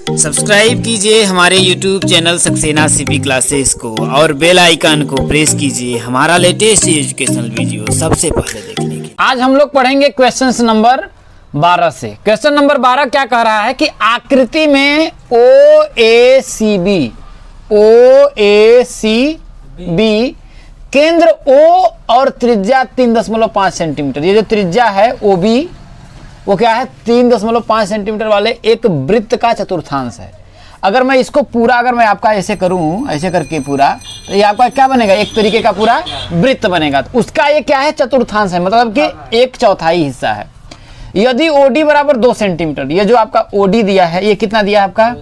Subscribe कीजिए हमारे YouTube channel Saxena CP classes को और बेल आइकन को प्रेस कीजिए हमारा लेटेस्ट एजुकेशनल वीडियो सबसे पहले देखने के। आज हम लोग पढ़ेंगे क्वेश्चन नंबर 12 से। क्वेश्चन नंबर 12 क्या कह रहा है कि आकृति में OACB केंद्र O और त्रिज्या 3.5 सेंटीमीटर, ये जो त्रिज्या है OB वो क्या है 3.5 सेंटीमीटर वाले एक वृत्त का चतुर्थांश है। अगर मैं इसको पूरा अगर मैं आपका ऐसे करूं, ऐसे करके पूरा, तो ये आपका क्या बनेगा, एक तरीके का पूरा वृत्त बनेगा। तो उसका ये क्या है, चतुर्थांश है, मतलब कि 1/4 हिस्सा है। यदि OD बराबर 2 सेंटीमीटर, ये जो आपका OD दिया है ये कितना दिया है आपका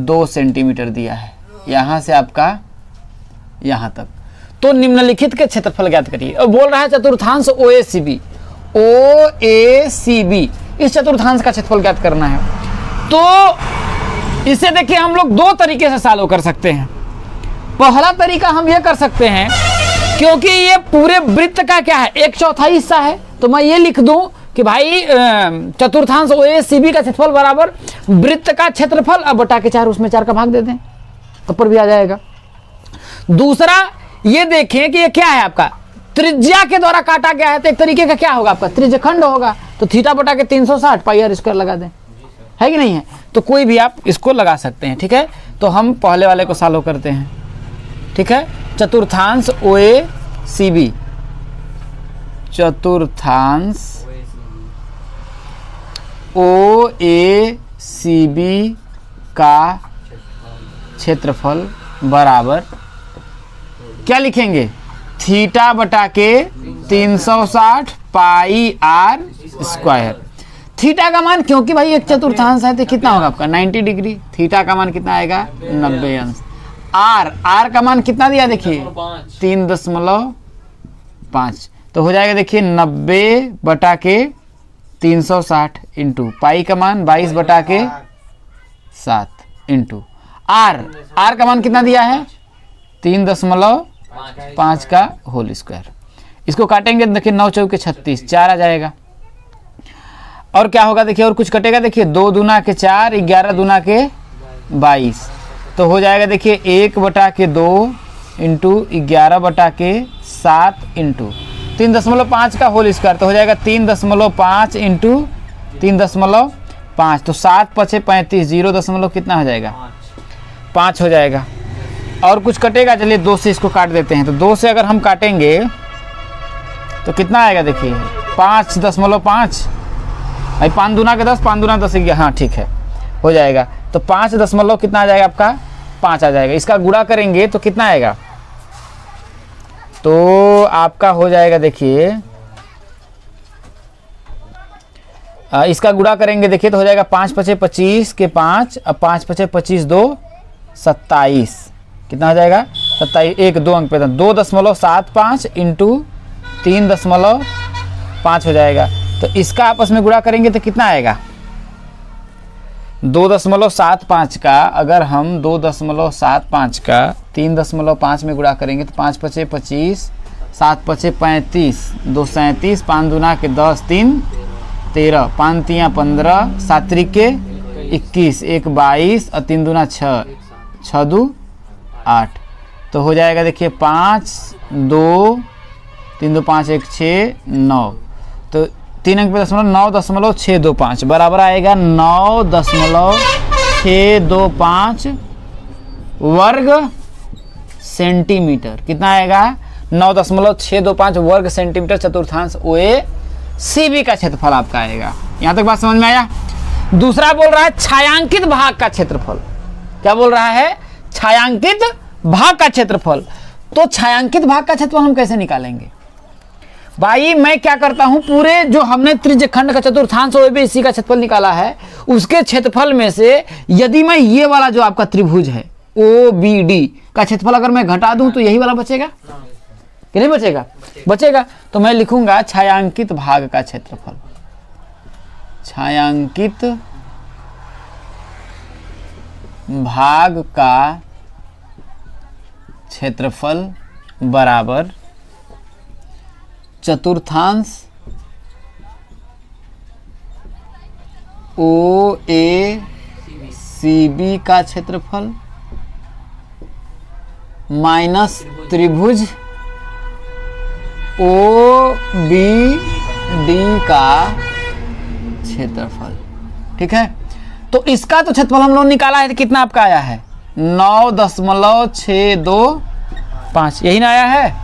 2 सेंटीमीटर दिया है, यहां से आपका यहां तक। तो निम्नलिखित के क्षेत्रफल ज्ञात करिए। और बोल रहा है चतुर्थांश OACB, इस चतुर्थांश का क्षेत्रफल ज्ञात करना है। तो इसे देखिए हम लोग 2 तरीके से सॉल्व कर सकते हैं। पहला तरीका हम ये कर सकते हैं, क्योंकि ये पूरे वृत्त का क्या है 1/4 हिस्सा है, तो मैं ये लिख दूं कि भाई चतुर्थांश OACB का क्षेत्रफल बराबर वृत्त का क्षेत्रफल, अब बटा के 4 उसमें 4 का भाग दे दें तो पर भी आ जाएगा। दूसरा ये देखें कि ये क्या है आपका त्रिज्या के द्वारा काटा गया है, तो एक तरीके का क्या होगा आपका त्रिज्यखंड होगा, तो थीटा बटा के 360 पाई आर स्क्वायर लगा दें, है कि नहीं है। तो कोई भी आप इसको लगा सकते हैं, ठीक है। तो हम पहले वाले को सॉल्व करते हैं, ठीक है। चतुर्थांश OACB, चतुर्थांश OACB का क्षेत्रफल बराबर क्या लिखेंगे, थीटा बटा के 360 पाई आर स्क्वायर। थीटा का मान, क्योंकि भाई एक चतुर्थांश है तो कितना होगा आपका 90 डिग्री, थीटा का मान कितना आएगा 90 अंश। आर का मान कितना दिया देखिए 3.5, तो हो जाएगा देखिए 90 बटा के 360 इंटू पाई का मान 22 बटा के 7 इंटू आर का मान कितना दिया है 3.5 का होल स्क्वायर। इसको काटेंगे देखिए 9 चौके 36, 4 आ जाएगा। और क्या होगा देखिए, और कुछ कटेगा देखिए 2 दूना के 4, 11 दूना के 22, तो हो जाएगा देखिए 1 बटा के 2 इंटू 11 बटा के 7 इंटू 3.5 का होल स्क्वायर, तो हो जाएगा 3.5 इंटू 3.5, तो 7 पचे 35, 0 कितना हो जाएगा 5 हो जाएगा। और कुछ कटेगा, चलिए 2 से इसको काट देते हैं, तो 2 से अगर हम काटेंगे तो कितना आएगा देखिए 5.5, 5 दूना के 10, 5 दूना 10 11, हाँ ठीक है हो जाएगा। तो 5 दशमलव कितना आ जाएगा आपका 5 आ जाएगा। इसका गुणा करेंगे तो कितना आएगा, तो आपका हो जाएगा देखिए, इसका गुणा करेंगे देखिए तो हो जाएगा 5 पचे 25 के 5, अब 5 पचे 25, 2 27, कितना हो जाएगा 27, 1 2 अंक पे 2.75 इंटू 3.5 हो जाएगा। तो इसका आपस में गुणा करेंगे तो कितना आएगा 2.75 का, अगर हम 2.75 का 3.5 में गुणा करेंगे तो 5 पचे 25, 7 पचे 35, 2 37, 5 दूना के 10, 3 13, 5 तियाँ 15, 7 त्रिके 21, 1 22 और 3 दूना 6, 6 2 8, तो हो जाएगा देखिए 5 2 3 2 5 1 6 9, तो 3 अंक पे 9.625 बराबर आएगा 9.625 वर्ग सेंटीमीटर। कितना आएगा 9.625 वर्ग सेंटीमीटर चतुर्थांश OACB का क्षेत्रफल आपका आएगा। यहां तक बात समझ में आया। दूसरा बोल रहा है छायांकित भाग का क्षेत्रफल। क्या बोल रहा है, छायांकित भाग का क्षेत्रफल। तो छायांकित भाग का क्षेत्रफल हम कैसे निकालेंगे भाई, मैं क्या करता हूं, पूरे जो हमने त्रिज्यखंड का चतुर्थांश OACB का क्षेत्रफल निकाला है उसके क्षेत्रफल में से यदि मैं ये वाला जो आपका त्रिभुज है OBD का क्षेत्रफल अगर मैं घटा दूं तो यही वाला बचेगा कि नहीं बचेगा, बचेगा। तो मैं लिखूंगा छायांकित भाग का क्षेत्रफल, छायांकित भाग का क्षेत्रफल बराबर चतुर्थांश OACB CB का क्षेत्रफल माइनस त्रिभुज OBD का क्षेत्रफल। ठीक है, तो इसका तो क्षेत्रफल हम लोग निकाला है, तो कितना आपका आया है 9.625, यही ना आया है,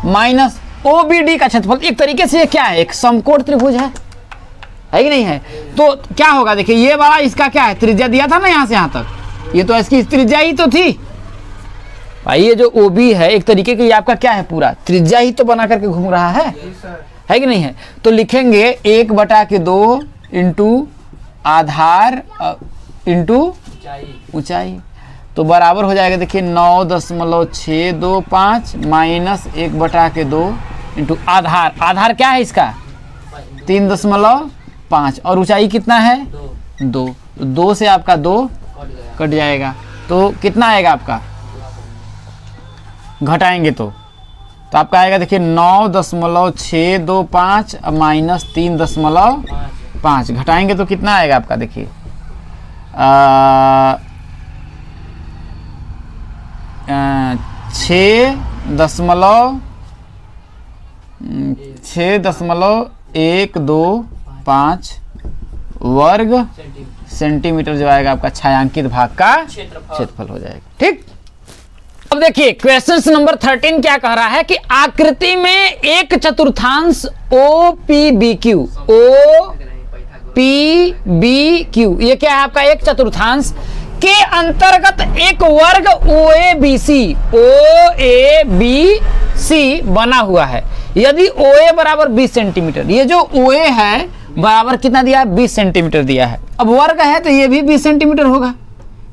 माइनस OBD का क्षेत्रफल। एक तरीके से ये क्या है, एक समकोण त्रिभुज है कि नहीं है। तो क्या होगा देखिए, ये वाला इसका क्या है, त्रिज्या दिया था ना यहाँ से यहाँ तक, ये तो इसकी त्रिज्या ही तो थी भाई। ये जो OB है एक तरीके की आपका क्या है, पूरा त्रिज्या ही तो बना करके घूम रहा है कि नहीं है। तो लिखेंगे 1/2 इंटू आधार इंटू ऊंचाई, तो बराबर हो जाएगा देखिए 9.625 माइनस 1/2 इंटू आधार। आधार क्या है इसका 3.5 और ऊंचाई कितना है 2 से आपका 2 कट जाएगा, तो कितना आएगा आपका, घटाएंगे तो आपका आएगा देखिए 9.625 माइनस 3.5, घटाएंगे तो कितना आएगा आपका देखिए 6.125 वर्ग सेंटीमीटर जो आएगा आपका छायांकित भाग का क्षेत्रफल हो जाएगा। ठीक, अब देखिए क्वेश्चन नंबर 13 क्या कह रहा है कि आकृति में एक चतुर्थांश OPBQ ये क्या है आपका एक चतुर्थांश के अंतर्गत एक वर्ग OABC बना हुआ है। यदि OA बराबर 20 सेंटीमीटर, ये जो OA है बराबर कितना दिया है 20 सेंटीमीटर दिया है। अब वर्ग है तो ये भी 20 सेंटीमीटर होगा,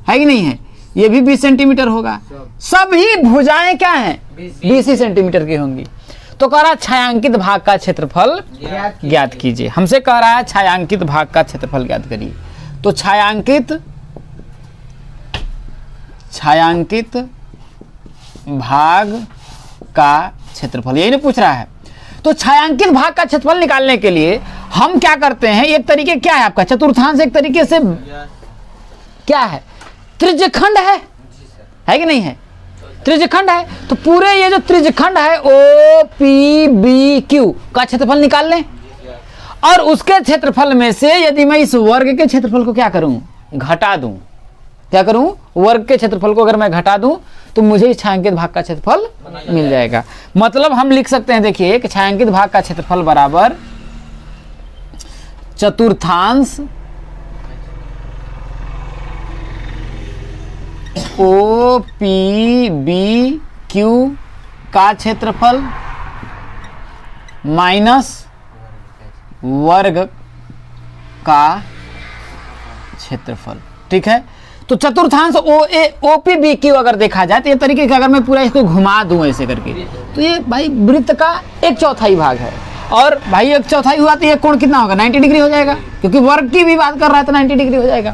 है कि नहीं है, ये भी 20 सेंटीमीटर होगा। सभी भुजाएं क्या हैं 20 सेंटीमीटर की होंगी। तो कह रहा है छायांकित भाग का क्षेत्रफल ज्ञात कीजिए। हमसे कह रहा है छायांकित भाग का क्षेत्रफल ज्ञात करिए। तो छायांकित भाग का क्षेत्रफल यही ना पूछ रहा है। तो छायांकित भाग का क्षेत्रफल निकालने के लिए हम क्या करते हैं, एक तरीके क्या है आपका चतुर्थांश, एक तरीके से क्या है त्रिज्यखंड है कि नहीं है, त्रिज्यखंड है। तो पूरे ये जो त्रिज्यखंड है OPBQ का क्षेत्रफल निकाल लें, और उसके क्षेत्रफल में से यदि मैं इस वर्ग के क्षेत्रफल को क्या करूं, घटा दूं, क्या करूं, वर्ग के क्षेत्रफल को अगर मैं घटा दूं तो मुझे इस छायांकित भाग का क्षेत्रफल मिल जाएगा। मतलब हम लिख सकते हैं देखिए कि छायांकित भाग का क्षेत्रफल बराबर चतुर्थांश OPBQ का क्षेत्रफल माइनस वर्ग का क्षेत्रफल। ठीक है, तो चतुर्थांश OPBQ अगर देखा जाए तो ये तरीके का, अगर मैं पूरा इसको घुमा दूं ऐसे करके, तो ये भाई वृत्त का 1/4 भाग है। और भाई 1/4 हुआ तो ये कोण कितना होगा 90 डिग्री हो जाएगा, क्योंकि वर्ग की भी बात कर रहा है तो 90 डिग्री हो जाएगा।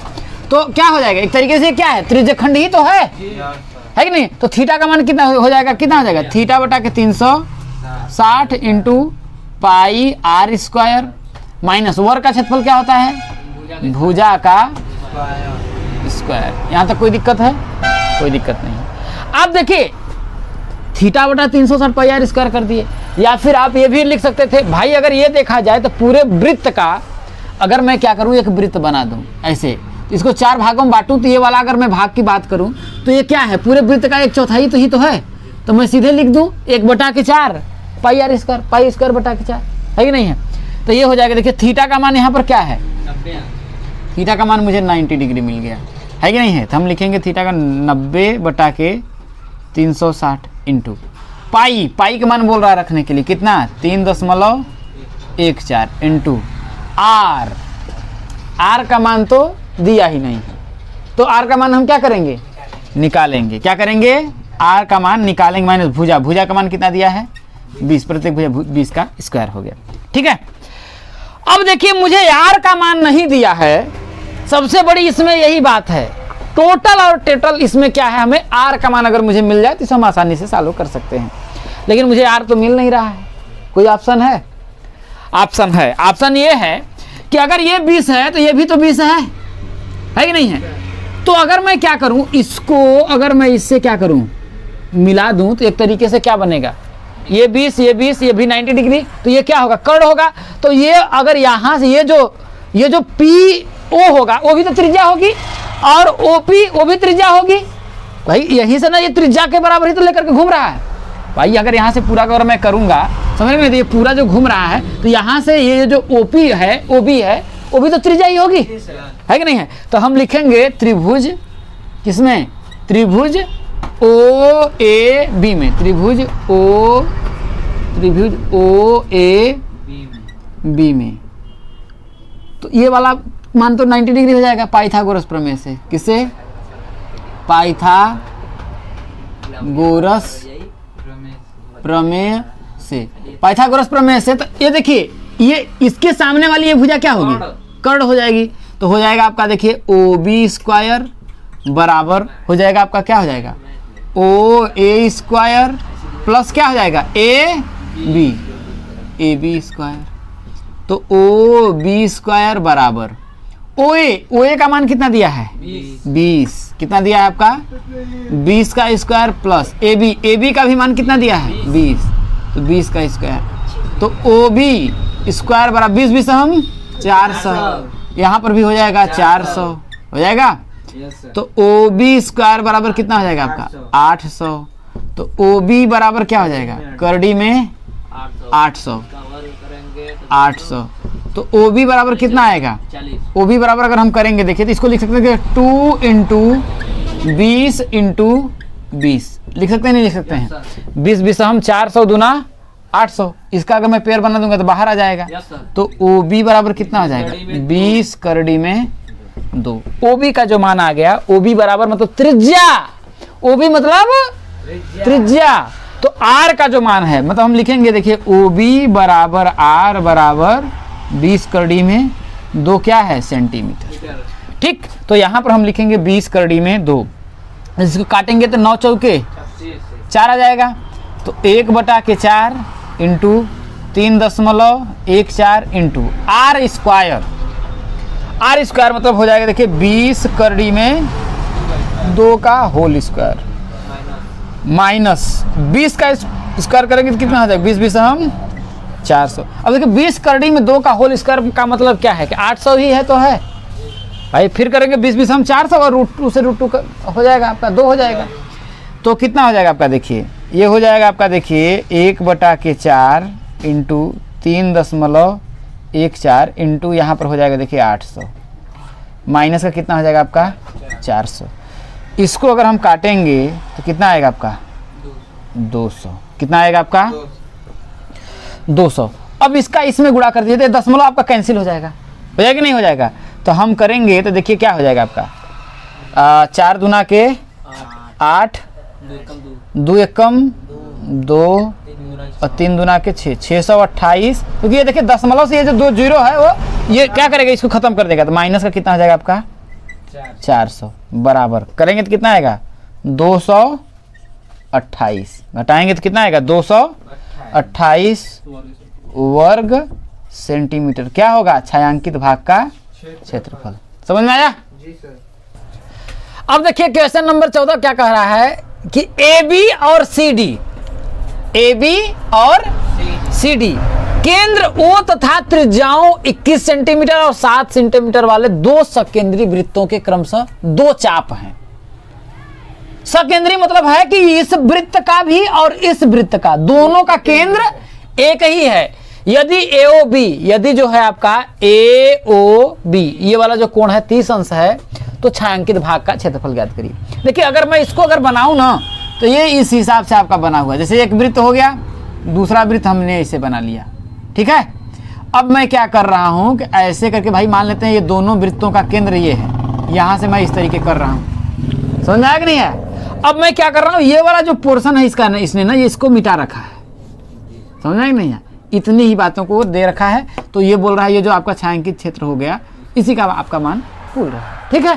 तो क्या हो जाएगा, एक तरीके से क्या है त्रिज्यखंड ही तो है कि नहीं। तो थीटा का मान कितना हो जाएगा, कितना हो जाएगा थीटा बटा के 360 इंटू पाई r स्क्वायर माइनस वर्ग का क्षेत्रफल क्या होता है भुजा का स्क्वायर। यहाँ तक कोई दिक्कत है, कोई दिक्कत नहीं। अब देखिए थीटा बटा 360 पाई r स्क्वायर कर दिए, या फिर आप ये भी लिख सकते थे भाई, अगर ये देखा जाए तो पूरे वृत्त का अगर मैं क्या करूँ एक वृत्त बना दूं ऐसे, इसको 4 भागों में बांटूं, तो ये वाला अगर मैं भाग की बात करूं तो ये क्या है पूरे वृत्त का 1/4 तो ही तो है। तो मैं सीधे लिख दूं 1/4 पाई r स्क्वायर, पाई स्क्वायर बटा के 4, है कि नहीं है। तो ये हो जाएगा देखिए थीटा का मान यहाँ पर क्या है, थीटा का मान मुझे 90 डिग्री मिल गया, है कि नहीं है। तो हम लिखेंगे थीटा का 90 बटा के 360 इंटू पाई, पाई का मान बोल रहा है रखने के लिए कितना 3.14 इंटू आर, आर का मान तो दिया ही नहीं, तो आर का मान हम क्या करेंगे निकालेंगे, क्या करेंगे आर का मान निकालेंगे माइनस भुजा, भुजा का मान कितना दिया है 20, प्रत्येक भुजा 20 का स्क्वायर हो गया। ठीक है, अब देखिए मुझे आर का मान नहीं दिया है, सबसे बड़ी इसमें यही बात है, टोटल और टोटल इसमें क्या है, हमें आर का मान अगर मुझे मिल जाए तो इसे हम आसानी से सॉल्व कर सकते हैं, लेकिन मुझे आर तो मिल नहीं रहा है। कोई ऑप्शन है, ऑप्शन है, ऑप्शन ये है कि अगर ये 20 है तो ये भी तो 20 है कि नहीं है। तो अगर मैं क्या करूं, इसको अगर मैं इससे क्या करूं, मिला दूं, तो एक तरीके से क्या बनेगा, ये 20 ये 20 ये भी 90 डिग्री, तो ये क्या होगा, कर्ण होगा। तो ये अगर यहाँ से ये जो पी ओ होगा वो भी तो त्रिज्या होगी, और ओपी वो भी त्रिज्या होगी भाई। यहीं से ना ये त्रिज्या के बराबर ही तो लेकर के घूम रहा है भाई। अगर यहाँ से पूरा अगर मैं करूंगा, समझ में, तो ये पूरा जो घूम रहा है, तो यहाँ से ये जो ओपी है ओबी है, वो भी तो त्रिज्या ही होगी, है कि नहीं है। तो हम लिखेंगे त्रिभुज, किसमें, त्रिभुज ओ ए बी में, त्रिभुज ओ ए बी में। तो ये वाला मान तो 90 डिग्री हो जाएगा पाइथागोरस प्रमेय से। किससे, पाइथागोरस प्रमेय से, पाइथागोरस प्रमेय से। तो ये देखिए, ये इसके सामने वाली ये भुजा क्या होगी, कर्ण हो जाएगी। तो हो जाएगा आपका, देखिए ओ बी स्क्वायर बराबर हो जाएगा आपका, क्या हो जाएगा, ओ ए स्क्वायर प्लस क्या हो जाएगा, ए बी स्क्वायर। तो ओ बी स्क्वायर बराबर ओ ए का मान कितना दिया है, 20। कितना दिया है आपका, 20 का स्क्वायर प्लस ए बी का भी मान कितना दिया है, 20। तो 20 का स्क्वायर, तो ओ बी स्क्वायर बराबर 20 हम 400, यहाँ पर भी हो जाएगा 400 हो जाएगा। तो ओ बी स्क्वायर बराबर कितना हो जाएगा आपका, 800। तो ओ बी बराबर क्या हो जाएगा, करड़ी में 800। तो ओ बी बराबर कितना आएगा, ओ बी बराबर अगर हम करेंगे, देखिए तो इसको लिख सकते हैं 2 × 20 × 20 लिख सकते हैं, नहीं लिख सकते हैं, 20 हम 400 दूना 800। इसका अगर मैं पेयर बना दूंगा तो बाहर आ जाएगा। तो ओ बी बराबर कितना हो जाएगा, 20 करड़ी में 2। ओ बी का जो मान आ गया, ओ बी बराबर मतलब त्रिज्या, ओ बी मतलब त्रिज्या। तो आर का जो मान है, मतलब हम लिखेंगे, देखिए ओ बी बराबर आर बराबर 20 करड़ी में 2 क्या है, सेंटीमीटर। ठीक, तो यहाँ पर हम लिखेंगे 20 करड़ी में 2। इसको काटेंगे तो 9 चौके 4 आ जाएगा। तो 1/4 इंटू 3.14 इंटू आर स्क्वायर मतलब हो जाएगा, देखिए 20 करड़ी में 2 का होल स्क्वायर माइनस 20 का स्क्वायर करेंगे तो कितना हो जाएगा, 20 हम 400। अब देखिए 20 करड़ी में 2 का होल स्क्वायर का मतलब क्या है कि 800 ही है, तो है भाई। फिर करेंगे 20 हम 400 और √2 से √2 हो जाएगा आपका 2 हो जाएगा। तो कितना हो जाएगा आपका, देखिए ये हो जाएगा आपका, देखिए 1/4 इंटू 3.14 इंटू यहाँ पर हो जाएगा, देखिए 800 माइनस का कितना हो जाएगा आपका 400। इसको अगर हम काटेंगे तो कितना आएगा आपका 200। कितना आएगा आपका 200। अब इसका इसमें गुणा कर दीजिए, दशमलव आपका कैंसिल हो जाएगा कि नहीं हो जाएगा। तो हम करेंगे तो देखिए क्या हो जाएगा आपका, 4 दूना के 8, 2 एकम 2 और 3 दूना के 6, 628। क्योंकि ये देखिए दशमलव से ये जो 2 जीरो है वो ये क्या करेगा, इसको खत्म कर देगा। तो माइनस का कितना हो जाएगा आपका 400 बराबर करेंगे तो कितना आएगा 228। घटाएंगे तो कितना आएगा 228 वर्ग सेंटीमीटर। क्या होगा, छायांकित भाग का क्षेत्रफल। समझ में आया जी सर। अब देखिए क्वेश्चन नंबर 14 क्या कह रहा है कि AB और CD केंद्र O तथा त्रिज्याओं 21 सेंटीमीटर और 7 सेंटीमीटर वाले 2 सकेंद्री वृत्तों के क्रमशः 2 चाप हैं। सकेंद्री मतलब है कि इस वृत्त का भी और इस वृत्त का दोनों का केंद्र एक ही है। यदि AOB, यदि जो है आपका AOB ये वाला जो कोण है 30 अंश है, तो छायांकित भाग का क्षेत्रफल ज्ञात करिए। देखिए अगर मैं इसको अगर बनाऊं ना तो ये इस हिसाब से आपका बना हुआ है। जैसे एक वृत्त हो गया, दूसरा वृत्त हमने इसे बना लिया, ठीक है। अब मैं क्या कर रहा हूं कि ऐसे करके भाई मान लेते हैं ये दोनों वृत्तों का केंद्र ये है, यहां से मैं इस तरीके कर रहा हूं। समझ में आया कि नहीं है। अब मैं क्या कर रहा हूं, ये वाला जो पोर्शन है इसका इसने ना ये इसको मिटा रखा है। समझ में आया कि नहीं है। इतनी ही बातों को दे रखा है, तो ये बोल रहा है ये जो आपका छायांकित क्षेत्र हो गया इसी का आपका मान पूल रहा है, ठीक है।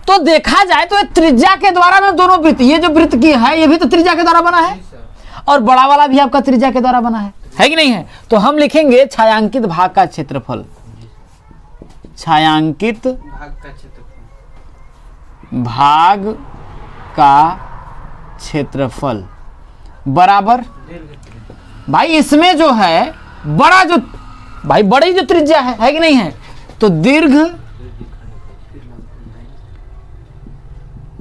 तो देखा जाए तो त्रिज्या के द्वारा में दोनों वृत्त, ये जो वृत्त की है ये भी तो त्रिज्या के द्वारा बना है और बड़ा वाला भी आपका त्रिज्या के द्वारा बना है कि नहीं है। तो हम लिखेंगे छायांकित भाग का क्षेत्रफल, छायांकित भाग का क्षेत्रफल बराबर, भाई इसमें जो है बड़ा जो, भाई बड़ी जो त्रिज्या है कि नहीं है, तो दीर्घ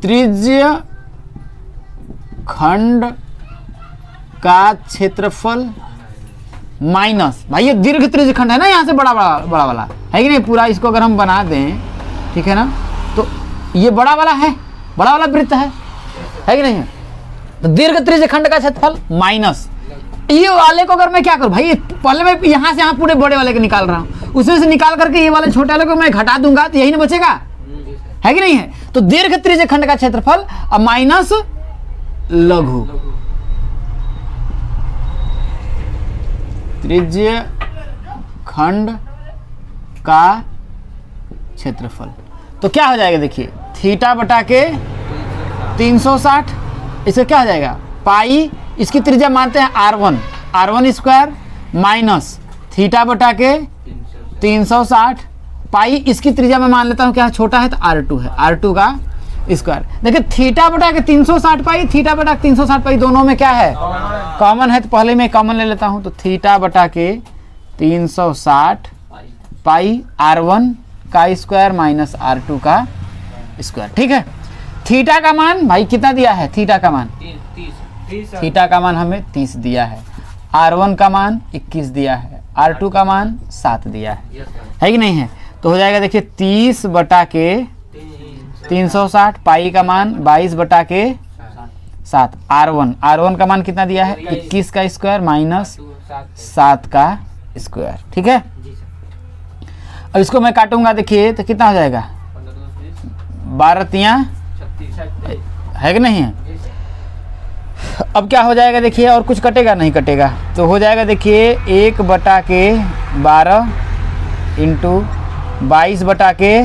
त्रिज्य खंड का क्षेत्रफल माइनस, भाई ये दीर्घ त्रिज्य खंड है ना, यहाँ से बड़ा बड़ा वाला है कि नहीं, पूरा इसको अगर हम बना दें, ठीक है ना, तो ये बड़ा वाला है, बड़ा वाला वृत्त है कि नहीं है, तो दीर्घ त्रिज्य खंड का क्षेत्रफल माइनस ये वाले को अगर मैं क्या करूं, भाई पहले मैं यहाँ से यहाँ पूरे बड़े वाले को निकाल रहा हूँ, उसमें से निकाल करके ये वाले छोटे वाले को मैं घटा दूंगा तो यही ना बचेगा, है कि नहीं है। तो दीर्घ त्रिज्य खंड का क्षेत्रफल और माइनस लघु त्रिज्य खंड का क्षेत्रफल, तो क्या हो जाएगा देखिए, थीटा बटा के 360, इसका क्या हो जाएगा पाई, इसकी त्रिज्या मानते हैं r1 स्क्वायर माइनस थीटा बटा के 360 पाई, इसकी त्रिज्या मैं मान लेता हूँ क्या छोटा है तो r2 है, r2 का स्क्वायर। देखिए थीटा बटा के 360 पाई, थीटा बटा के 360 पाई दोनों में क्या है कॉमन है, तो पहले मैं कॉमन ले लेता हूँ, तो थीटा बटा के 360 पाई r1 का स्क्वायर माइनस r2 का स्क्वायर, ठीक है। थीटा का मान भाई कितना दिया है, थीटा का मान 30 हमें 30 दिया है, r1 का मान 21 दिया है, r2 का मान 7 दिया है कि नहीं है। तो हो जाएगा देखिए 30 बटा के 360 पाई का मान 22 बटा के 7, r1 का मान कितना दिया है 21 का स्क्वायर माइनस 7 का स्क्वायर, ठीक है। अब इसको मैं काटूंगा देखिए तो कितना हो जाएगा 12 तिया है कि नहीं है। अब क्या हो जाएगा देखिए, और कुछ कटेगा नहीं कटेगा, तो हो जाएगा देखिए 1 बटा के 12 इंटू 22 बटा के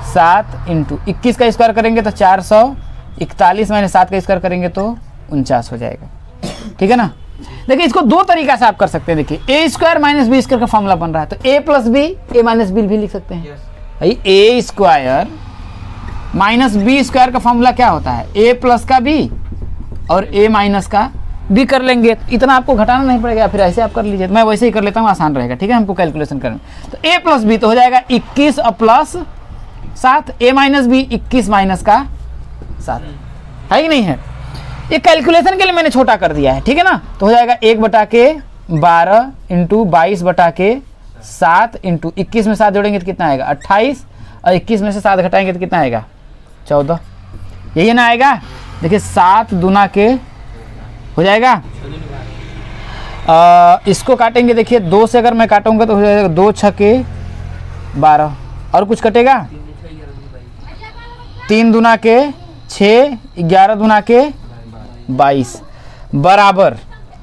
7 इंटू 21 का स्क्वायर करेंगे तो 441 माइनस 7 का स्क्वायर करेंगे तो 49 हो जाएगा, ठीक है ना। देखिए इसको दो तरीका से आप कर सकते हैं, देखिए ए स्क्वायर माइनस बी स्क्वायर का फॉर्मूला बन रहा है, तो ए प्लस बी ए माइनस बी भी लिख सकते हैं भाई। ए स्क्वायर माइनस बी स्क्वायर का फॉर्मूला क्या होता है, ए प्लस का बी और ए माइनस का बी कर लेंगे, इतना आपको घटाना नहीं पड़ेगा, फिर ऐसे आप कर लीजिए, मैं वैसे ही कर लेता हूँ, आसान रहेगा, ठीक है हमको कैलकुलेशन करना। तो ए प्लस बी तो हो जाएगा 21 और प्लस 7, ए माइनस बी 21 माइनस का 7 है कि नहीं है। ये कैलकुलेशन के लिए मैंने छोटा कर दिया है, ठीक है ना। तो हो जाएगा 1 बटा के 12 इंटू 22 बटा के 7 इंटू 21 में 7 जोड़ेंगे तो कितना आएगा 28, और 21 में से 7 घटाएंगे तो कितना आएगा 14, यही ना आएगा। देखिए 7 दूना के हो जाएगा, इसको काटेंगे देखिए 2 से अगर मैं काटूंगा तो हो जाएगा 2 छके 12, और कुछ कटेगा 3 दूना के 6, 11 दूना के 22 बराबर,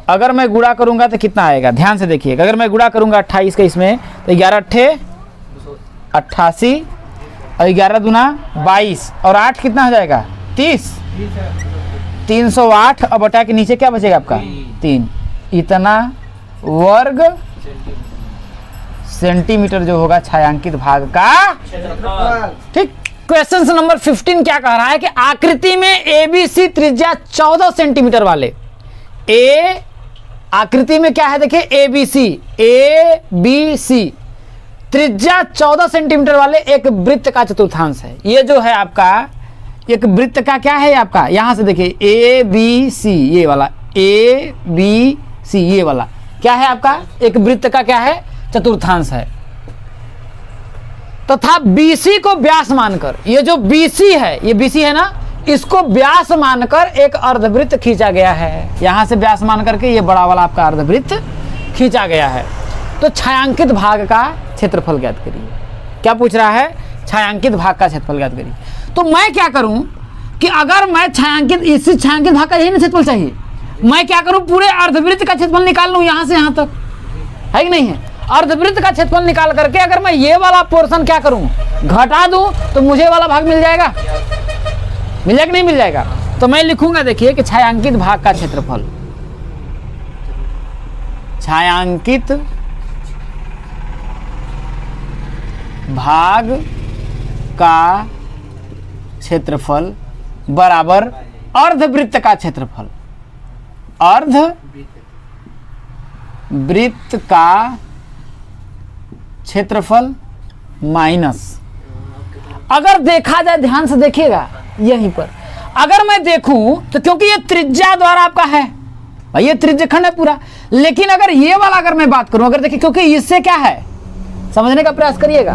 अगर मैं गुणा करूंगा तो कितना आएगा, ध्यान से देखिएगा, अगर मैं गुणा करूंगा 28 का इसमें तो 11 अट्ठे 88 और 11 दूना 22 और 8 कितना हो जाएगा 30, 308 और बटा के नीचे क्या बचेगा आपका 3, इतना वर्ग सेंटीमीटर जो होगा छायांकित भाग का, ठीक। क्वेश्चन नंबर 15 क्या कह रहा है कि आकृति में एबीसी त्रिज्या 14 सेंटीमीटर वाले, ए आकृति में क्या है देखिए एबीसी त्रिज्या 14 सेंटीमीटर वाले एक वृत्त का चतुर्थांश है। ये जो है आपका एक वृत्त का क्या है आपका, यहां से देखिए ए बी सी, ये वाला ए बी सी ये वाला क्या है आपका एक वृत्त का क्या है चतुर्थांश है, तथा BC को व्यास मानकर, ये जो BC है, ये BC है ना, इसको व्यास मानकर एक अर्धवृत्त खींचा गया है, यहां से व्यास मान करके ये बड़ा वाला आपका अर्धवृत्त खींचा गया है। तो छायांकित भाग का क्षेत्रफल ज्ञात करिए, क्या पूछ रहा है छायांकित भाग का क्षेत्रफल ज्ञात करिए। तो मैं क्या करूं कि अगर मैं छायांकित, इस छायांकित भाग का यही ना क्षेत्रफल चाहिए, मैं क्या करूं पूरे अर्धवृत्त का क्षेत्रफल निकाल लूं यहां से यहां तक, है कि नहीं है। अर्धवृत्त का क्षेत्रफल निकाल करके अगर मैं ये वाला पोर्शन क्या करूं घटा दूं तो मुझे वाला भाग मिल जाएगा, मिल जाएगा नहीं मिल जाएगा। तो मैं लिखूंगा देखिए कि छायांकित भाग का क्षेत्रफल, छायांकित भाग का क्षेत्रफल बराबर अर्धवृत्त का क्षेत्रफल। अर्ध वृत्त का क्षेत्रफल माइनस, अगर देखा जाए, ध्यान से देखिएगा यहीं पर, अगर मैं देखूं तो क्योंकि ये त्रिज्या द्वारा आपका है भाई, ये त्रिज्यखंड है पूरा, लेकिन अगर ये वाला अगर मैं बात करूं, अगर देखिए क्योंकि इससे क्या है, समझने का प्रयास करिएगा,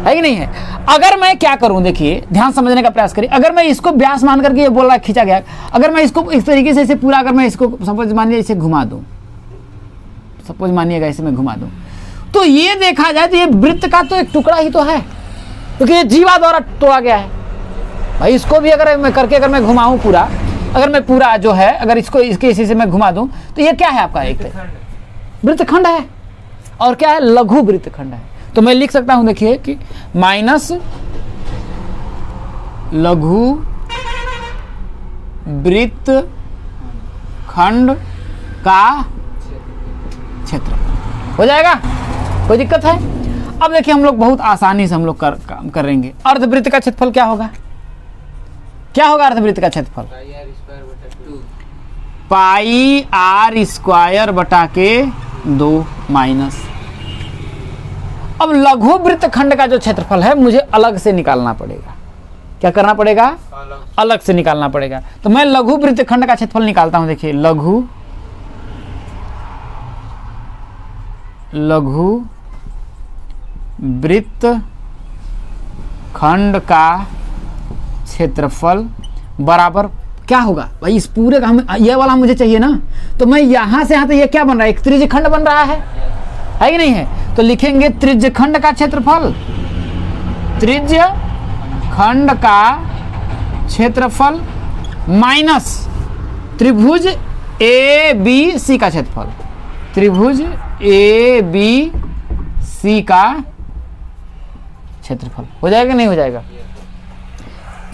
है कि नहीं है। अगर मैं क्या करूं, देखिए ध्यान समझने का प्रयास करिए, अगर मैं इसको व्यास मान करके ये बोल रहा खींचा गया, अगर मैं इसको इस तरीके से इसे पूरा, अगर मैं इसको सपोज मानिए इसे घुमा दूं, सपोज मानिएगा इसे मैं घुमा दूं, तो ये देखा जाए तो ये वृत्त का तो एक टुकड़ा ही तो है, क्योंकि ये जीवा द्वारा तोड़ा गया है भाई। इसको भी अगर मैं करके अगर मैं घुमाऊं पूरा, अगर मैं पूरा जो है अगर इसको इसके इसी से मैं घुमा दूं, तो ये क्या है आपका, एक वृत्तखंड है, और क्या है, लघु वृत्तखंड है। तो मैं लिख सकता हूं, देखिए कि माइनस लघु वृत्तखंड का क्षेत्र हो जाएगा, कोई दिक्कत है। अब देखिए हम लोग बहुत आसानी से हम लोग काम करेंगे। अर्धवृत्त का क्षेत्रफल क्या होगा, क्या होगा अर्धवृत्त का क्षेत्रफल, पाई आर स्क्वायर बटा के 2 माइनस। अब लघु वृत्तखंड का जो क्षेत्रफल है मुझे अलग से निकालना पड़ेगा, क्या करना पड़ेगा, अलग से निकालना पड़ेगा। तो मैं लघु वृत्तखंड का क्षेत्रफल निकालता हूं, देखिए लघु वृत्तखंड का क्षेत्रफल बराबर क्या होगा भाई, इस पूरे का हमें ये वाला मुझे चाहिए ना, तो मैं यहां से यहां तक ये क्या बन रहा है, एक त्रिज्यखंड बन रहा है कि नहीं है। तो लिखेंगे त्रिज्यखंड का क्षेत्रफल, त्रिज्यखंड का क्षेत्रफल माइनस त्रिभुज ए बी सी का क्षेत्रफल, त्रिभुज ए बी सी का क्षेत्रफल हो जाएगा, नहीं हो जाएगा।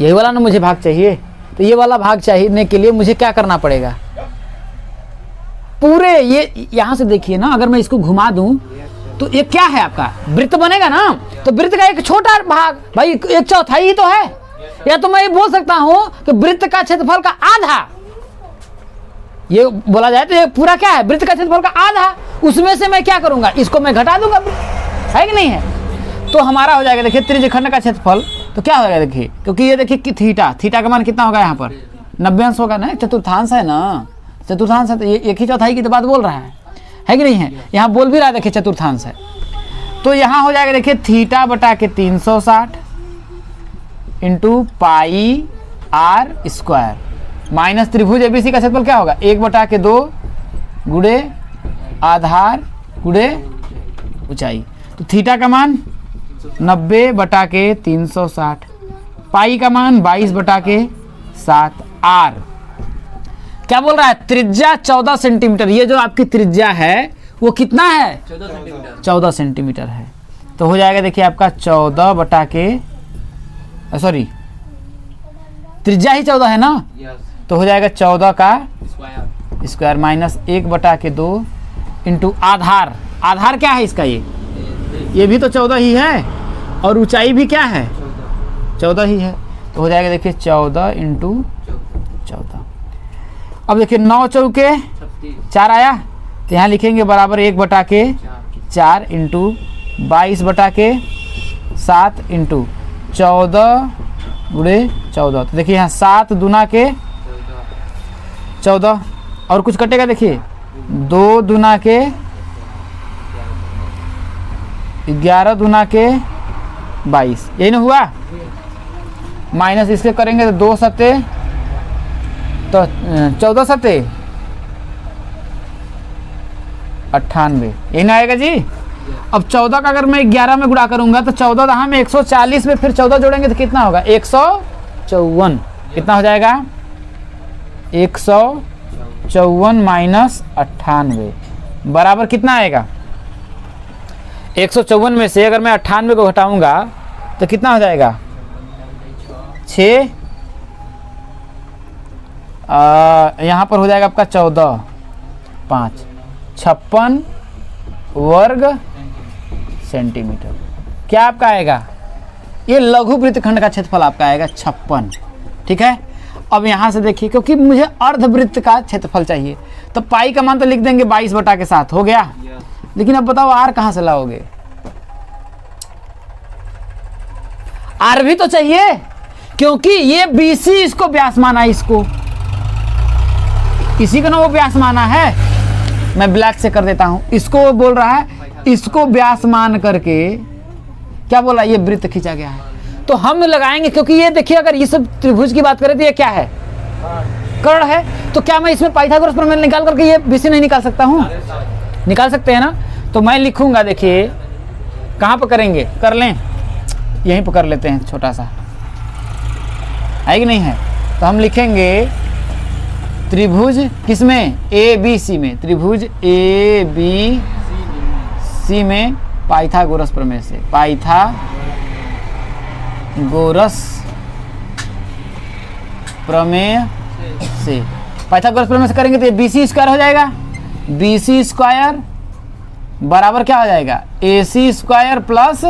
यही वाला ना मुझे भाग चाहिए, तो ये वाला भाग चाहिए के लिए मुझे क्या करना पड़ेगा, पूरे ये यहां से देखिए ना, अगर मैं इसको घुमा दूं तो ये क्या है आपका, वृत्त बनेगा ना, तो वृत्त का एक छोटा भाग भाई 1/4 ही तो है, या तो मैं ये बोल सकता हूं कि वृत्त का क्षेत्रफल का आधा, ये बोला जाए तो ये पूरा क्या है, वृत्त का क्षेत्रफल का आधा, उसमें से मैं क्या करूंगा, इसको मैं घटा दूंगा, है कि नहीं है। तो हमारा हो जाएगा, देखिए त्रिज्यखंड का क्षेत्रफल तो क्या हो जाएगा, देखिए क्योंकि ये देखिए कि थीटा का मान कितना होगा यहाँ पर 90 अंश होगा ना, चतुर्थांश है ना, चतुर्थांश है, तो ये 1/4 की तो बात बोल रहा है कि नहीं है, यहाँ बोल भी रहा है, देखिए चतुर्थांश है। तो यहाँ हो जाएगा देखिए थीटा बटा के 360 into pi R square minus त्रिभुज एबीसी का क्षेत्रफल क्या होगा, 1/2 गुणे आधार गुणे ऊंचाई। तो थीटा का मान 90/360, पाई का मान 22/7, आर क्या बोल रहा है, त्रिज्या 14 सेंटीमीटर, ये जो आपकी त्रिज्या है वो कितना है, 14 सेंटीमीटर है। तो हो जाएगा देखिए आपका 14 सॉरी त्रिज्या ही 14 है ना, तो हो जाएगा 14 का स्क्वायर माइनस 1/2 इंटू आधार, आधार क्या है इसका, ये भी तो 14 ही है, और ऊंचाई भी क्या है 14 ही है। तो हो जाएगा देखिए 14 इंटू 14। अब देखिए 9 चौके 4 आया, तो यहाँ लिखेंगे बराबर 1/4 इंटू 22/7 इंटू 14 गुणे 14। तो देखिए यहाँ 7 दूना के 14, और कुछ कटेगा, देखिए 2 दूना के 11 दूना के 22, यही ना हुआ, माइनस इसके करेंगे तो 2 सत्ते तो 14 सत्ते 98, यही ना आएगा जी। अब 14 का अगर मैं 11 में गुणा करूंगा तो 14 दहा में 140 में फिर 14 जोड़ेंगे तो कितना होगा, 154, कितना हो जाएगा 154 माइनस 98 बराबर कितना आएगा, 154 में से अगर मैं 98 को घटाऊंगा तो कितना हो जाएगा 6, यहाँ पर हो जाएगा आपका 14 5 56 वर्ग सेंटीमीटर। क्या आपका आएगा, ये लघु वृत्तखंड का क्षेत्रफल आपका आएगा 56। ठीक है, अब यहाँ से देखिए, क्योंकि मुझे अर्धवृत्त का क्षेत्रफल चाहिए तो पाई का मान तो लिख देंगे 22 बटा के 7 हो गया। लेकिन अब बताओ आर कहाँ से लाओगे? आर भी तो चाहिए, क्योंकि ये BC इसको व्यास माना, इसको इसी को ना वो व्यास माना है। मैं ब्लैक से कर देता हूं, इसको वो बोल रहा है, इसको व्यास मान करके क्या बोला, ये वृत्त खींचा गया है। तो हम लगाएंगे, क्योंकि ये देखिए अगर ये सब त्रिभुज की बात करें तो ये क्या है, कर्ण है। तो क्या मैं इसमें पाइथागोरस प्रमेय निकाल करके ये BC नहीं निकाल सकता हूं? निकाल सकते हैं ना। तो मैं लिखूंगा, देखिए कहाँ पर करेंगे, कर लें, यहीं पर कर लेते हैं, छोटा सा है कि नहीं है। तो हम लिखेंगे त्रिभुज किसमें, ABC में, त्रिभुज ABC में पाइथागोरस प्रमेय से, पाइथागोरस प्रमेय से, पाइथागोरस प्रमेय से करेंगे तो ये BC स्क्वायर हो जाएगा। BC स्क्वायर बराबर क्या हो जाएगा, AC स्क्वायर प्लस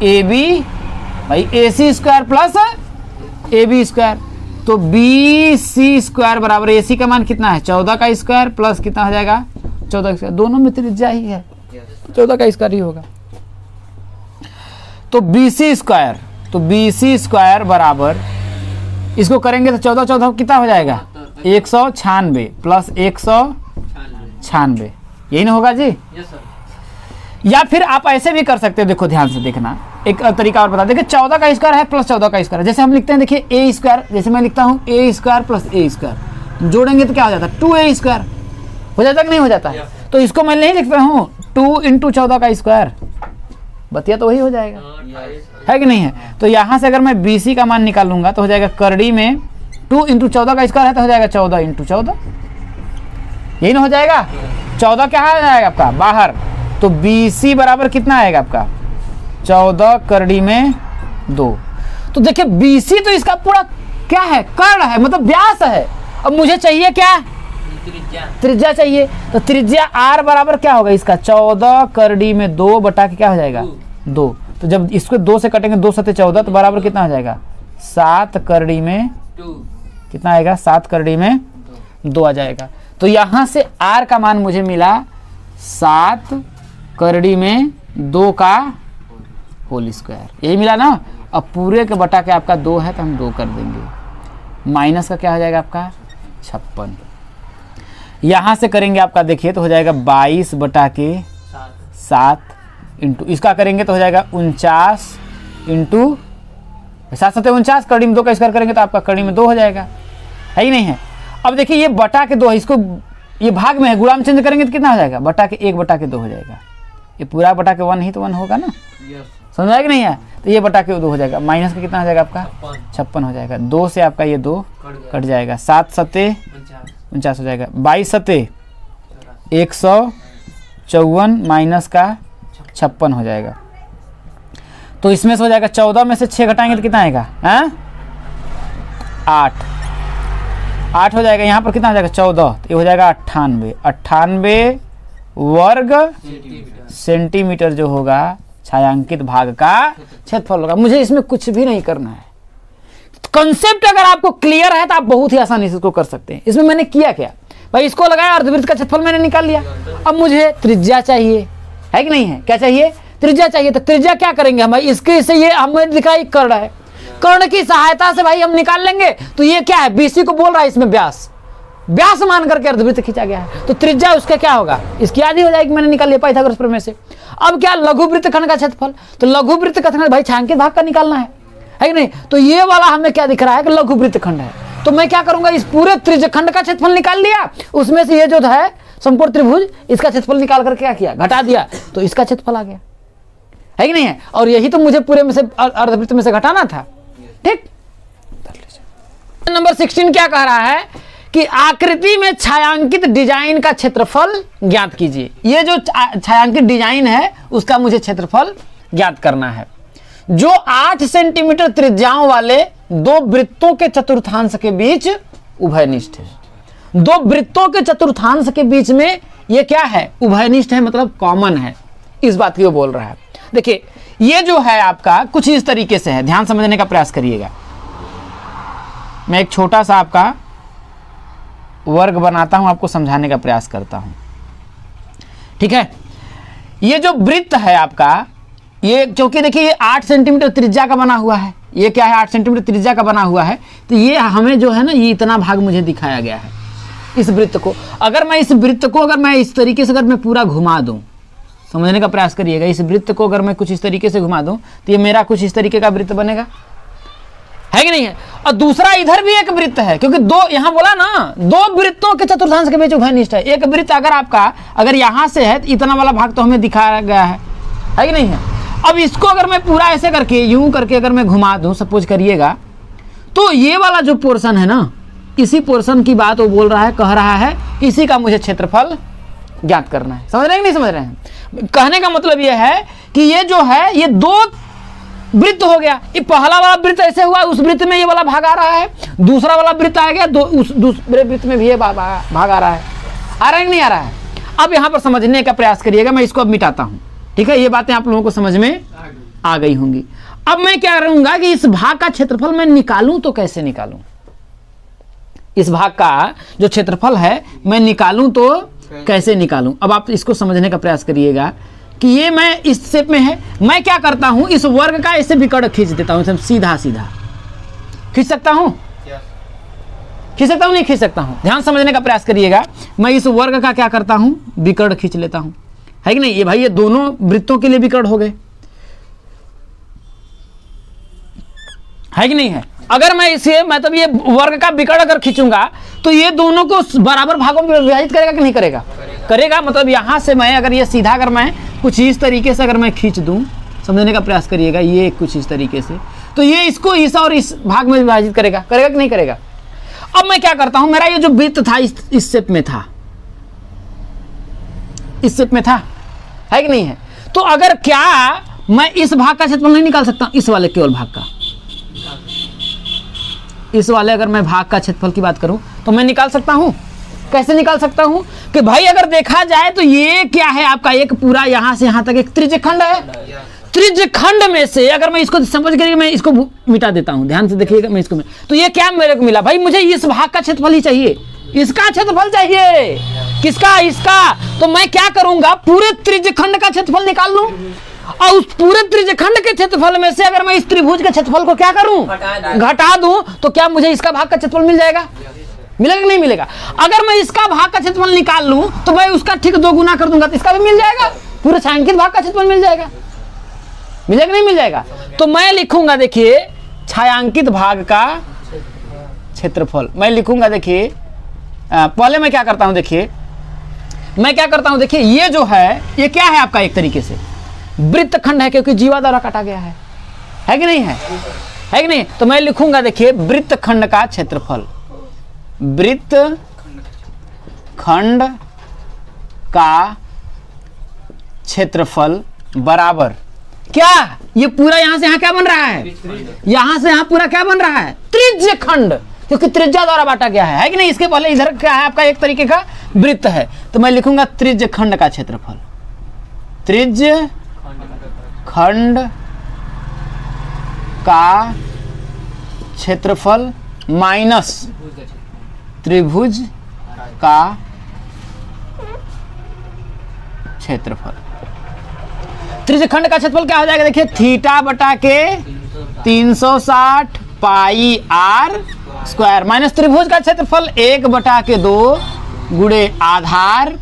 AB, भाई AC square plus AB square. तो BC स्क्वायर बराबर AC का मान कितना है, 14 का स्क्वायर प्लस कितना हो जाएगा, 14 का स्क्वायर। दोनों में त्रिज्या ही है, 14 का स्क्वायर ही होगा। तो BC स्क्वायर, तो BC स्क्वायर बराबर, इसको करेंगे तो 14 14 कितना हो जाएगा, 196 प्लस 196, यही ना होगा जी। या फिर आप ऐसे भी कर सकते हो, देखो ध्यान से देखना, एक तरीका और बता, देखिए 14 का स्क्वायर है प्लस 14 का स्क्वायर है। जैसे हम लिखते हैं, देखिए A स्क्वायर, जैसे मैं लिखता हूँ A square plus A square, जोड़ेंगे तो क्या हो जाता है, 2A स्क्वायर हो जाता कि नहीं हो जाता। तो इसको मैं नहीं लिखता हूँ 2 × 14 का स्क्वायर, बतिया तो वही हो जाएगा, है कि नहीं है। तो यहाँ से अगर मैं BC का मान निकालूंगा तो हो जाएगा, करड़ी में 2 × 14 का स्क्वायर है तो हो जाएगा 14 × 14, यही ना हो जाएगा। 14 क्या आ जाएगा आपका बाहर, तो BC बराबर कितना आएगा आपका, 14 करड़ी में 2। तो देखिए BC तो इसका पूरा क्या है, कर्ण है, मतलब व्यास है। अब मुझे चाहिए क्या, त्रिज्या चाहिए। तो त्रिज्या R बराबर क्या होगा इसका, 14 करड़ी में 2 बटा के क्या हो जाएगा, 2। तो जब इसको 2 से कटेंगे, 2 7 14, तो बराबर कितना हो जाएगा, 7 करड़ी में कितना आएगा, 7 करड़ी में 2 आ जाएगा। तो यहाँ से R का मान मुझे मिला 7 करड़ी में 2 का होल स्क्वायर, यही मिला ना। अब पूरे के बटा के आपका 2 है तो हम 2 कर देंगे, माइनस का क्या हो जाएगा आपका 56। यहाँ से करेंगे आपका, देखिए तो हो जाएगा 22 बटा के 7 इंटू, इसका करेंगे तो हो जाएगा 49 इंटू 7 7 49, करड़ी में 2 का स्क्वायर करेंगे तो आपका करड़ी में 2 हो जाएगा, है ही नहीं है। अब देखिए ये बटा के 2 है, इसको ये भाग में है, गुणा में चेंज करेंगे तो कितना हो जाएगा, बटा के 1 बटा के 2 हो जाएगा। ये पूरा बटा के 1 ही तो 1 होगा ना, समझ आया कि नहीं है। तो ये बटा के 2 हो जाएगा, माइनस का कितना हो जाएगा आपका 56 हो जाएगा। 2 से आपका ये 2 कट जाएगा, 7 7 49 हो जाएगा, 22 7 154 माइनस का 56 हो जाएगा। तो इसमें से हो जाएगा 14 में से 6 घटाएंगे तो कितना आएगा, 8 हो जाएगा। यहाँ पर कितना हो जाएगा 14, तो ये हो जाएगा 98 वर्ग सेंटीमीटर जो होगा छायांकित भाग का क्षेत्रफल होगा। मुझे इसमें कुछ भी नहीं करना है। कंसेप्ट अगर आपको क्लियर है तो आप बहुत ही आसानी से इसको कर सकते हैं। इसमें मैंने किया क्या भाई, इसको लगाया, अर्धवृत्त का क्षेत्रफल मैंने निकाल लिया। अब मुझे त्रिज्या चाहिए, है कि नहीं है, क्या चाहिए, त्रिज्या चाहिए। तो त्रिज्या क्या करेंगे हम भाई, इसके से ये हमें दिखाई कर्ण है, कर्ण की सहायता से भाई हम निकाल लेंगे। तो ये क्या है, BC को बोल रहा है, इसमें व्यास, व्यास मान करके अर्धवृत्त खींचा गया है। तो त्रिज्या उसका क्या होगा, इसकी आधी हो जाएगी, मैंने निकाल लिया पाइथागोरस प्रमेय से। अब क्या, लघु वृत्तखंड का क्षेत्रफल, तो लघु वृत्तखंड भाई छायांकित भाग का निकालना है कि नहीं। तो ये वाला हमें क्या दिख रहा है कि लघु वृत्तखंड है। तो मैं क्या करूंगा, इस पूरे त्रिज्यखंड का क्षेत्रफल निकाल लिया, उसमें से ये जो है समकोण त्रिभुज, इसका क्षेत्रफल निकाल करके क्या किया, घटा दिया, तो इसका क्षेत्रफल आ गया, है कि नहीं है। और यही तो मुझे पूरे में से अर्धवृत्त में से घटाना था, ठीक। नंबर 16 क्या कह रहा है कि आकृति में छायांकित डिजाइन का क्षेत्रफल ज्ञात कीजिए। ये जो छायांकित डिजाइन है उसका मुझे क्षेत्रफल ज्ञात करना है, जो 8 सेंटीमीटर त्रिज्याओं वाले 2 वृत्तों के चतुर्थांश के बीच उभयनिष्ठ है। 2 वृत्तों के चतुर्थांश के बीच में ये क्या है, उभयनिष्ठ है, मतलब कॉमन है, इस बात की वो बोल रहा है। देखिए ये जो है आपका कुछ इस तरीके से है, ध्यान समझने का प्रयास करिएगा। मैं एक छोटा सा आपका वर्ग बनाता हूं, आपको समझाने का प्रयास करता हूं, ठीक है। ये जो वृत्त है आपका, ये क्योंकि देखिए ये 8 सेंटीमीटर त्रिज्या का बना हुआ है, ये क्या है 8 सेंटीमीटर त्रिज्या का बना हुआ है, तो ये हमें जो है ना ये इतना भाग मुझे दिखाया गया है इस वृत्त को। अगर मैं इस वृत्त को अगर मैं इस तरीके से अगर मैं पूरा घुमा दूं, समझने का प्रयास करिएगा, इस वृत्त को अगर मैं कुछ इस तरीके से घुमा दूं तो ये मेरा कुछ इस तरीके का वृत्त बनेगा, है कि नहीं है। और दूसरा इधर भी एक वृत्त है, क्योंकि दो यहाँ बोला ना, दो वृत्तों के चतुर्थांश के बीच उभयनिष्ठ है। एक वृत्त अगर आपका अगर यहाँ से है तो इतना वाला भाग तो हमें दिखाया गया है कि नहीं है। अब इसको अगर मैं पूरा ऐसे करके यूं करके अगर मैं घुमा दूं, सपोज करिएगा, तो ये वाला जो पोर्शन है ना, इसी पोर्शन की बात वो बोल रहा है, कह रहा है इसी का मुझे क्षेत्रफल ज्ञात करना है। समझ रहे हैं कि नहीं समझ रहे हैं? कहने का मतलब ये है कि ये जो है ये दो वृत्त हो गया, ये पहला वाला वृत्त ऐसे हुआ, उस वृत्त में ये वाला भाग आ रहा है, दूसरा वाला वृत्त आ गया, उस दूसरे वृत्त में भी ये भाग आ रहा है। आ रहा है कि नहीं आ रहा है? अब यहाँ पर समझने का प्रयास करिएगा, मैं इसको अब मिटाता हूँ, ठीक है। ये बातें आप लोगों को समझ में आ गई होंगी। अब मैं क्या करूंगा कि इस भाग का क्षेत्रफल मैं निकालूं तो कैसे निकालूं, इस भाग का जो क्षेत्रफल है मैं निकालूं तो कैसे निकालूं। अब आप इसको समझने का प्रयास करिएगा कि ये मैं इस शेप में है, मैं क्या करता हूं इस वर्ग का ऐसे विकर्ण खींच देता हूं, सीधा सीधा खींच सकता हूं, खींच सकता हूं नहीं खींच सकता हूं, ध्यान समझने का प्रयास करिएगा। मैं इस वर्ग का क्या करता हूं, विकर्ण खींच लेता हूं, है कि नहीं। ये भाई ये दोनों वृत्तों के लिए विकर्ण हो गए, है कि नहीं है। अगर मैं इसे मतलब ये वर्ग का विकर्ण अगर खींचूंगा तो ये दोनों को बराबर भागों में विभाजित करेगा कि नहीं करेगा? करेगा। मतलब यहां से मैं अगर ये सीधा अगर मैं कुछ इस तरीके से अगर मैं खींच दूं, समझने का प्रयास करिएगा, ये कुछ इस तरीके से, तो ये इसको इस और इस भाग में विभाजित करेगा, करेगा कि नहीं करेगा? अब मैं क्या करता हूं, मेरा ये जो वृत्त था इस शेप में था, इस शेप में था, है कि नहीं है। तो अगर क्या मैं इस भाग का क्षेत्रफल नहीं निकाल सकता, इस वाले केवल भाग का, इस वाले अगर मैं भाग का क्षेत्रफल की बात करूं तो मैं निकाल सकता हूं। कैसे निकाल सकता हूं कि भाई अगर देखा जाए तो ये क्या है आपका, एक पूरा यहां से यहां तक एक त्रिज्यखंड है। त्रिज्यखंड में से अगर मैं इसको समझ कर मैं इसको मिटा देता हूं, ध्यान से देखिएगा, मैं इसको तो ये क्या मेरे को मिला, भाई मुझे इस भाग का क्षेत्रफल ही चाहिए, इसका क्षेत्रफल चाहिए, किसका, इसका। तो मैं क्या करूंगा, पूरे त्रिज्यखंड का क्षेत्रफल निकाल लूं और उस पूरे त्रिज्यखंड के क्षेत्रफल में से अगर मैं इस त्रिभुज के क्षेत्रफल को क्या करूं, घटा दूं, तो क्या मुझे इसका भाग का क्षेत्रफल मिल जाएगा? मिलेगा कि नहीं मिलेगा? अगर मैं इसका भाग का क्षेत्रफल निकाल लूं तो मैं उसका ठीक 2 गुना कर दूंगा तो इसका भी मिल जाएगा, पूरे छायांकित भाग का क्षेत्रफल मिल जाएगा। मिलेगा कि नहीं मिल जाएगा? तो मैं लिखूंगा, देखिए छायांकित भाग का क्षेत्रफल मैं लिखूंगा। देखिए पहले मैं क्या करता हूं, देखिए मैं क्या करता हूं, देखिए ये जो है ये क्या है आपका, एक तरीके से वृत्तखंड है, क्योंकि जीवा द्वारा काटा गया है कि नहीं है, है कि नहीं। तो मैं लिखूंगा, देखिए वृत्तखंड का क्षेत्रफल, वृत्तखंड का क्षेत्रफल बराबर क्या, ये पूरा यहां से यहां क्या बन रहा है, यहां से यहां पूरा क्या बन रहा है, त्रिज्यखंड, क्योंकि त्रिज्या द्वारा बांटा गया है कि नहीं। इसके पहले इधर क्या है आपका, एक तरीके का वृत्त है, तो मैं लिखूंगा त्रिज्यखंड का क्षेत्रफल, त्रिज्यखंड का क्षेत्रफल माइनस त्रिभुज का क्षेत्रफल। त्रिज्यखंड का क्षेत्रफल क्या हो जाएगा, देखिए थीटा बटा के 360 पाई आर स्क्वायर माइनस त्रिभुज का क्षेत्रफल 1 बटा के 2 गुणे आधार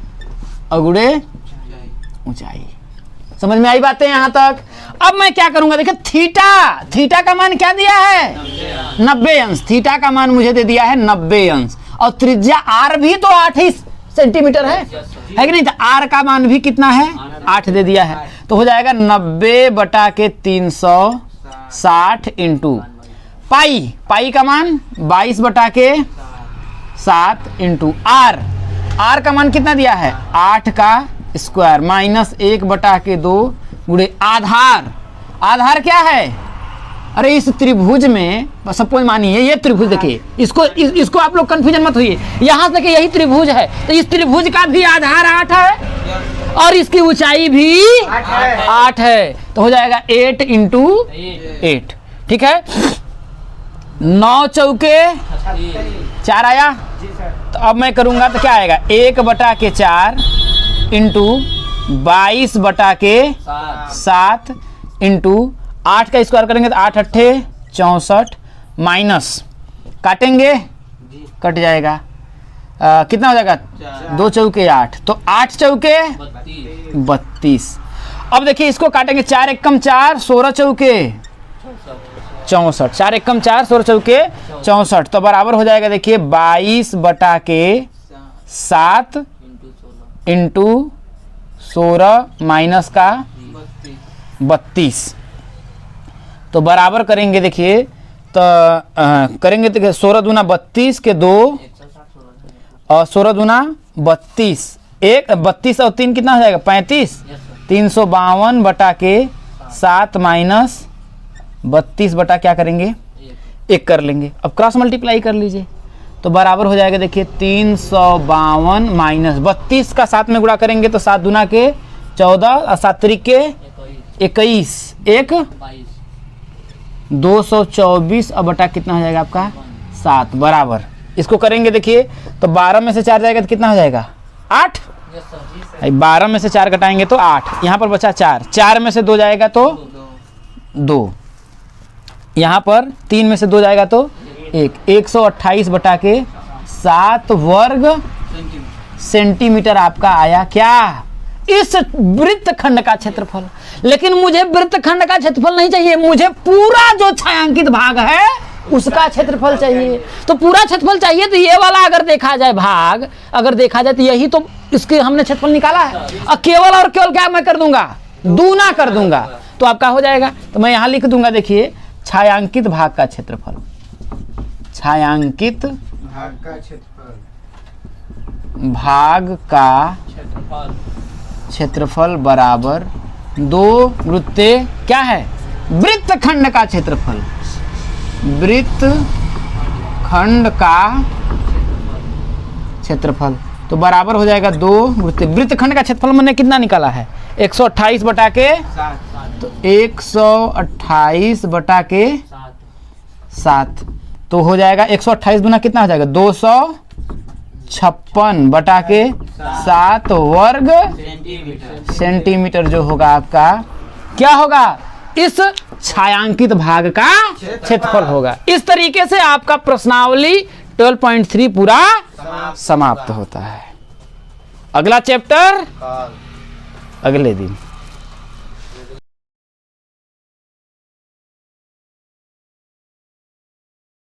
और गुणे ऊंचाई। समझ में आई बातें यहां तक? अब मैं क्या करूंगा, देखिए थीटा का मान क्या दिया है, 90 अंश। थीटा का मान मुझे दे दिया है 90 अंश, और त्रिज्या आर भी तो 8 ही सेंटीमीटर है कि नहीं। तो आर का मान भी कितना है, 8 दे दिया है, तो हो जाएगा 90 बटा के 360 इंटू पाई का मान 22 बटा के 7 इंटू आर का मान कितना दिया है, 8 का स्क्वायर माइनस 1 बटा के 2 गुणे आधार क्या है, अरे इस त्रिभुज में सपोज मानिए ये त्रिभुज, देखिए इसको आप लोग कंफ्यूजन मत होइए, यहां से देखिए यही त्रिभुज है, तो इस त्रिभुज का भी आधार 8 है। और इसकी ऊंचाई भी 8 है, तो हो जाएगा 8 इंटू 8। ठीक है, 9 चौके 4 आया। तो अब मैं करूंगा तो क्या आएगा, 1/4 इंटू 22/7 इंटू 8 का स्क्वायर करेंगे तो 8 अट्ठे 64 माइनस काटेंगे कट जाएगा कितना हो जाएगा 2 चौके 8, तो 8 चौके 32। अब देखिए इसको काटेंगे 4 एकम 4 16 चौके 64, 4 एकम 4 16 चौके 64, तो बराबर हो जाएगा देखिए 22/7 इंटू 16 माइनस का 32, तो बराबर करेंगे देखिए तो करेंगे तो 16 दूना 32 के 2 और 16 दूना 32 एक 32 और 3 कितना हो जाएगा 35, 352/7 माइनस 32 बटा क्या करेंगे 1 कर लेंगे। अब क्रॉस मल्टीप्लाई कर लीजिए तो बराबर हो जाएगा देखिए 352 माइनस 32 का 7 में गुणा करेंगे तो 7 दूना के 14 और 7 त्रिक के 21 1 224 और बटा कितना हो जाएगा आपका 7 बराबर। इसको करेंगे देखिए तो 12 में से 4 जाएगा तो कितना हो जाएगा 8, 12 में से 4 घटाएंगे तो 8, यहाँ पर बचा 4 में से 2 जाएगा तो 2, यहाँ पर 3 में से 2 जाएगा तो 1, 128/7 वर्ग सेंटीमीटर आपका आया क्या इस वृत्तखंड का क्षेत्रफल। लेकिन मुझे वृत्तखंड का क्षेत्रफल नहीं चाहिए, मुझे पूरा जो छायांकित भाग है उसका क्षेत्रफल चाहिए। तो पूरा क्षेत्रफल चाहिए तो ये वाला अगर देखा जाए भाग अगर देखा जाए तो यही तो इसके हमने क्षेत्रफल निकाला है, और केवल क्या मैं कर दूंगा दूना कर दूंगा तो आपका हो जाएगा। तो मैं यहाँ लिख दूंगा देखिए छायांकित भाग का क्षेत्रफल, छायांकित भाग का क्षेत्रफल बराबर 2 वृत्ते क्या है वृत्तखंड का क्षेत्रफल, वृत्तखंड का क्षेत्रफल, तो बराबर हो जाएगा 2 वृत्ते। वृत्तखंड का क्षेत्रफल मैंने कितना निकाला है 128 बटा के तो 128 बटा के 7, तो हो जाएगा 128 गुना कितना हो जाएगा 256 बटा के 7 वर्ग सेंटीमीटर जो होगा आपका क्या होगा इस छायांकित भाग का क्षेत्रफल होगा। इस तरीके से आपका प्रश्नावली 12.3 पूरा समाप्त होता है। अगला चैप्टर अगले दिन।